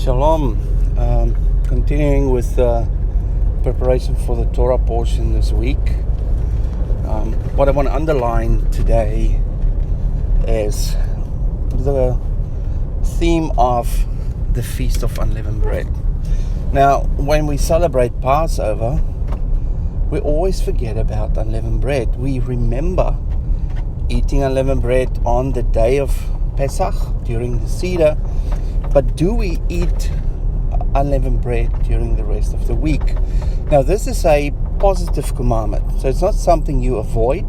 Shalom. Continuing with preparation for the Torah portion this week. What I want to underline today is the theme of the Feast of Unleavened Bread. Now, when we celebrate Passover, we always forget about unleavened bread. We remember eating unleavened bread on the day of Pesach during the Seder, but do we eat unleavened bread during the rest of the week? Now, this is a positive commandment, so it's not something you avoid.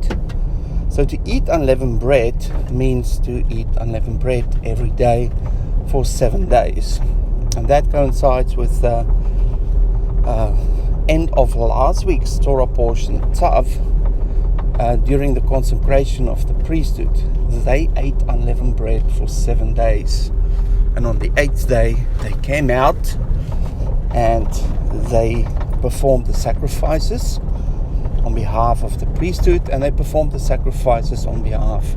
So to eat unleavened bread means to eat unleavened bread every day for 7 days. And that coincides with the end of last week's Torah portion, Tav, during the consecration of the priesthood. They ate unleavened bread for 7 days. And on the 8th day, they came out and they performed the sacrifices on behalf of the priesthood, and they performed the sacrifices on behalf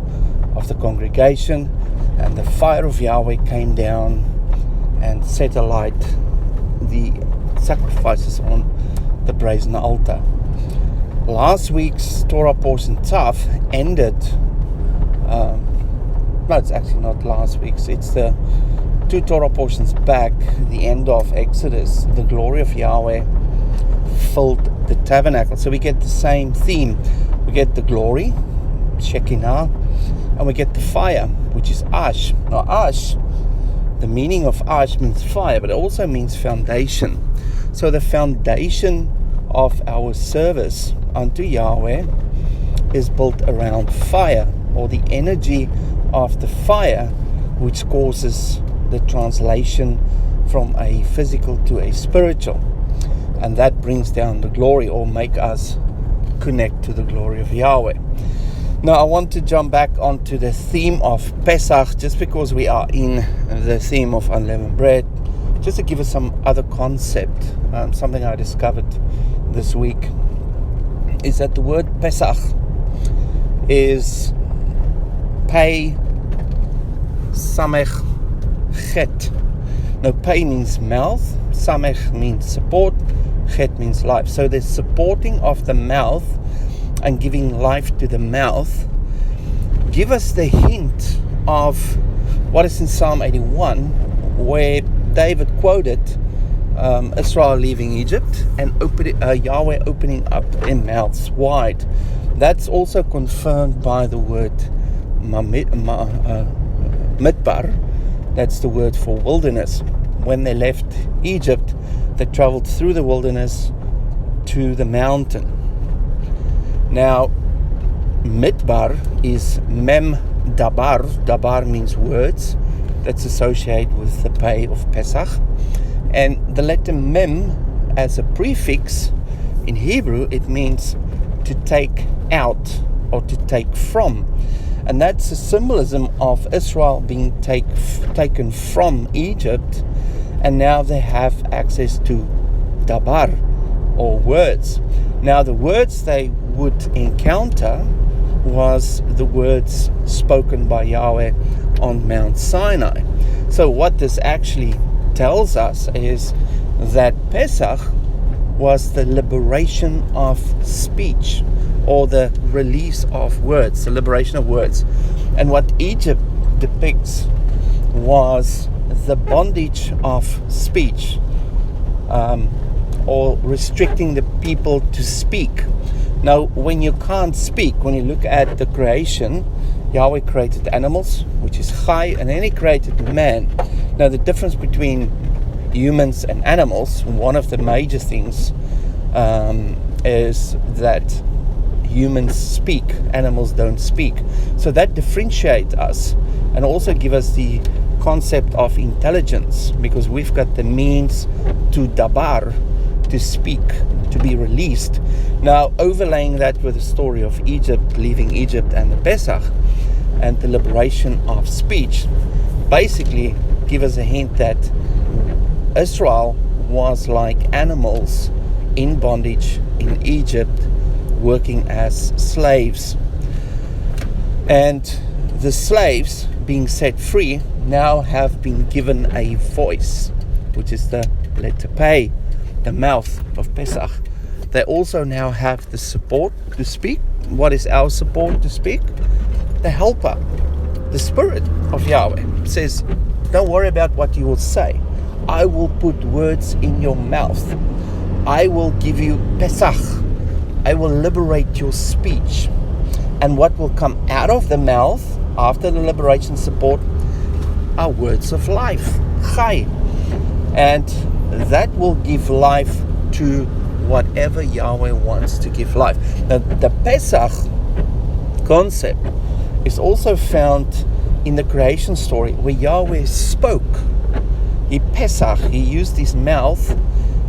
of the congregation. And the fire of Yahweh came down and set alight the sacrifices on the brazen altar. Last week's Torah portion Tav ended, no, it's actually not last week's, it's the 2 Torah portions back, the end of Exodus. The glory of Yahweh filled the tabernacle. So we get the same theme. We get the glory, Shekinah, and we get the fire, which is Ash. Now Ash, the meaning of Ash means fire, but it also means foundation. So the foundation of our service unto Yahweh is built around fire, or the energy of the fire, which causes the translation from a physical to a spiritual. And that brings down the glory, or make us connect to the glory of Yahweh. Now I want to jump back onto the theme of Pesach, just because we are in the theme of unleavened bread, just to give us some other concept. Something I discovered this week is that the word Pesach is Pei Samech Chet. Now Pei means mouth, Samech means support, Chet means life. So the supporting of the mouth and giving life to the mouth give us the hint of what is in Psalm 81, where David quoted Israel leaving Egypt and Yahweh opening up their mouths wide. That's also confirmed by the word Midbar. That's the word for wilderness. When they left Egypt, they traveled through the wilderness to the mountain. Now, Midbar is Mem Dabar. Dabar means words. That's associated with the pay of Pesach. And the letter Mem as a prefix in Hebrew, it means to take out or to take from. And that's a symbolism of Israel being taken from Egypt, and now they have access to Dabar, or words. Now the words they would encounter was the words spoken by Yahweh on Mount Sinai. So what this actually tells us is that Pesach was the liberation of speech, or the release of words, the liberation of words. And what Egypt depicts was the bondage of speech, or restricting the people to speak. Now, when you can't speak, when you look at the creation, Yahweh created animals, which is Chai, and then He created man. Now, the difference between humans and animals, one of the major things is that humans speak, animals don't speak. So that differentiates us and also give us the concept of intelligence, because we've got the means to dabar, to speak, to be released. Now, overlaying that with the story of Egypt, leaving Egypt, and the Pesach, and the liberation of speech, basically give us a hint that Israel was like animals in bondage in Egypt, working as slaves. And the slaves, being set free, now have been given a voice. which is the letter Pei, the mouth of Pesach. They also now have the support to speak. What is our support to speak? The helper, the Spirit of Yahweh. It says, don't worry about what you will say. I will put words in your mouth. I will give you Pesach. I will liberate your speech. And what will come out of the mouth after the liberation support are words of life, Chai. And that will give life to whatever Yahweh wants to give life. Now, the Pesach concept is also found in the creation story where Yahweh spoke. He Pesach, he used his mouth,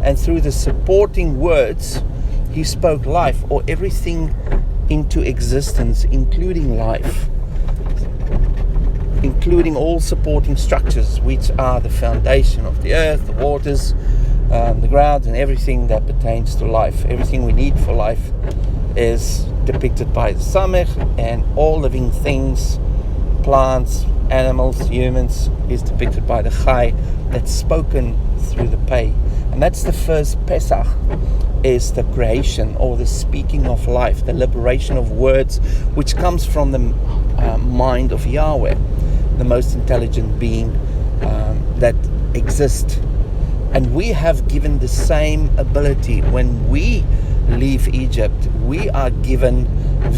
and through the supporting words, he spoke life, or everything into existence, including life, including all supporting structures, which are the foundation of the earth, the waters, the ground, and everything that pertains to life. Everything we need for life is depicted by the Samech, and all living things, plants, animals, humans, is depicted by the Chai that's spoken through the Pei. And that's the first Pesach, is the creation or the speaking of life, the liberation of words, which comes from the mind of Yahweh, the most intelligent being that exists. And we have given the same ability. When we leave Egypt, we are given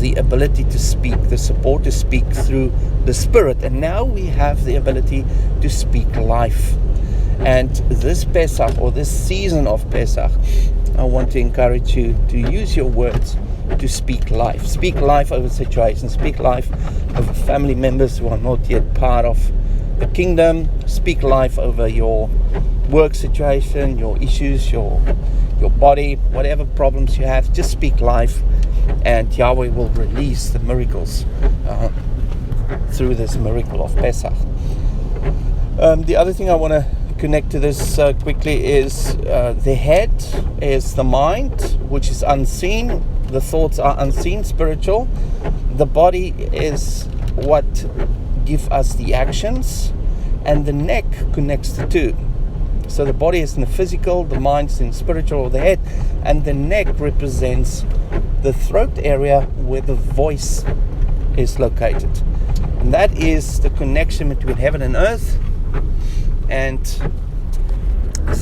the ability to speak, the support to speak through the Spirit. And now we have the ability to speak life. And this Pesach, or this season of Pesach, I want to encourage you to use your words to speak life. Speak life over situations. Speak life over family members who are not yet part of the kingdom. Speak life over your work situation, your issues, your body, whatever problems you have. Just speak life, and Yahweh will release the miracles through this miracle of Pesach. The other thing I want to connect to this quickly is the head is the mind, which is unseen. The thoughts are unseen, spiritual. The body is what give us the actions, and the neck connects the two. So the body is in the physical, the mind is in the spiritual, or the head, and the neck represents the throat area where the voice is located. And that is the connection between heaven and earth, and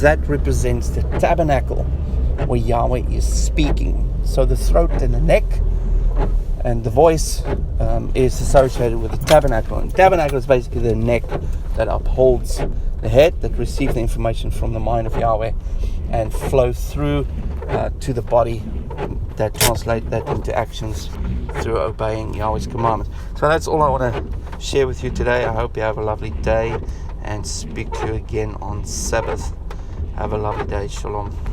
that represents the tabernacle where Yahweh is speaking. So the throat and the neck and the voice is associated with the tabernacle. And tabernacle is basically the neck that upholds the head, that receives the information from the mind of Yahweh and flows through to the body, that translate that into actions through obeying Yahweh's commandments. So that's all I want to share with you today. I hope you have a lovely day, and speak to you again on Sabbath. Have a lovely day. Shalom.